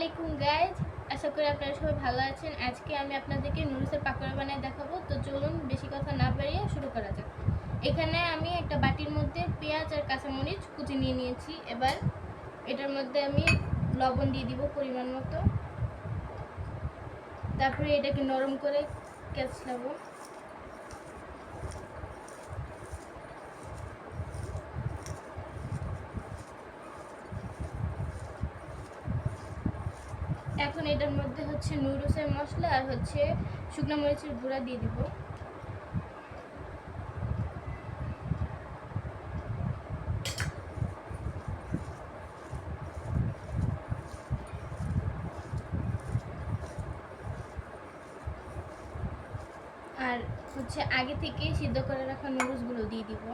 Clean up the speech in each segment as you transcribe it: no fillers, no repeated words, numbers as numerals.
আলাইকুম গাইজ, আশা করি আপনারা সবাই ভালো আছেন। আজকে আমি আপনাদেরকে নুডলসের পাকোড়া বানিয়ে দেখাবো। তো চলুন বেশি কথা না বাড়িয়ে শুরু করা যাক। এখানে আমি একটা বাটির মধ্যে পেঁয়াজ আর কাঁচামরিচ কুচি নিয়ে নিয়েছি। এবার এটার মধ্যে আমি লবণ দিয়ে দিব পরিমাণ মতো। তারপরে এটাকে নরম করে কেচলাবো। এখন এটার মধ্যে নুডলসের মশলা আর শুকনো মরিচের গুঁড়া দিয়ে দিব। আর আগে থেকে সিদ্ধ করে রাখা নুডলসগুলো দিয়ে দিব।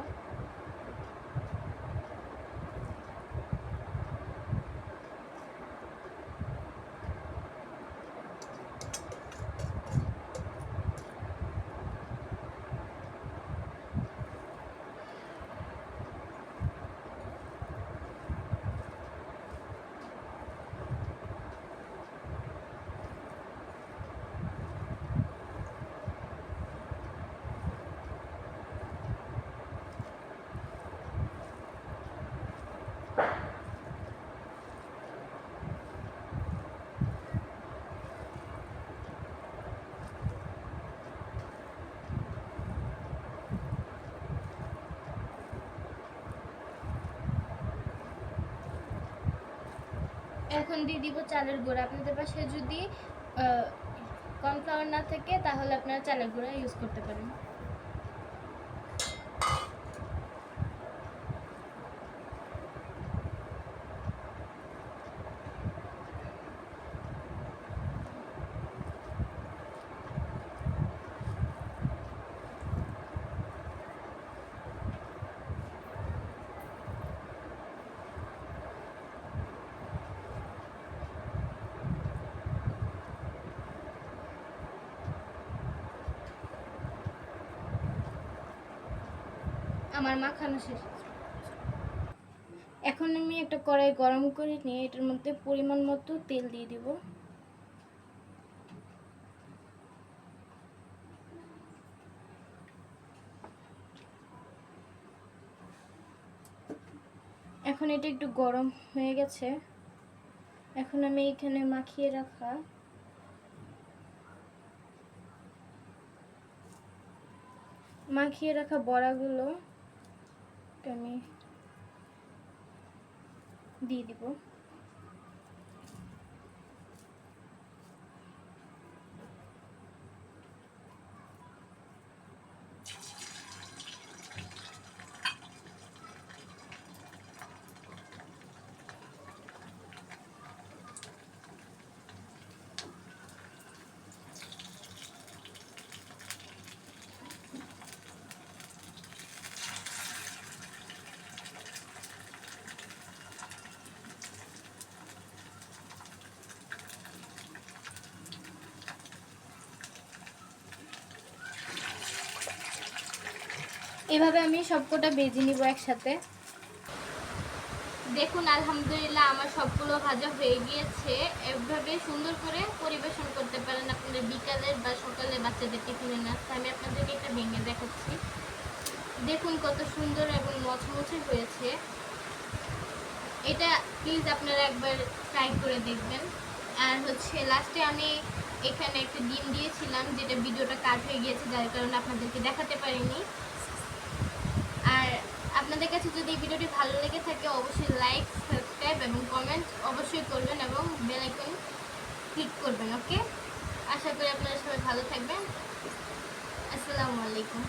এখন দিয়ে দিব চালের গুঁড়া। আপনাদের পাশে যদি কর্নফ্লাওয়ার না থাকে তাহলে আপনারা চালের গুঁড়া ইউজ করতে পারেন। আমার মাখানো শেষ। এখন আমি একটা কড়াই গরম করে নিয়ে এটার মধ্যে পরিমাণ মতো তেল দিয়ে দিব। এখন এটা একটু গরম হয়ে গেছে। এখন আমি এখানে মাখিয়ে রাখা বড়াগুলো আমি দিয়ে দিব। এভাবে আমি সবকটা ভেজে নিব একসাথে। দেখুন আলহামদুলিল্লাহ আমার সবগুলো ভাজা হয়ে গিয়েছে। এভাবে সুন্দর করে পরিবেশন করতে পারেন আপনাদের বিকালের বা সকালে বাচ্চাদের টিফিনে নাস্তা। আমি আপনাদেরকে এটা ভেঙে দেখাচ্ছি। দেখুন কত সুন্দর এবং মচমচে হয়েছে। এটা প্লিজ আপনারা একবার ট্রাই করে দেখবেন। আর লাস্টে আমি এখানে একটা ডিম দিয়েছিলাম, যেটা ভিডিওটা কাট হয়ে গিয়েছে, যার কারণে আপনাদেরকে দেখাতে পারিনি। আর আপনাদের কাছে যদি এই ভিডিওটি ভালো লেগে থাকে অবশ্যই লাইক, সাবস্ক্রাইব এবং কমেন্ট অবশ্যই করবেন এবং বেল আইকন ক্লিক করবেন। ওকে, আশা করি আপনারা সবাই ভালো থাকবেন। আসসালামু আলাইকুম।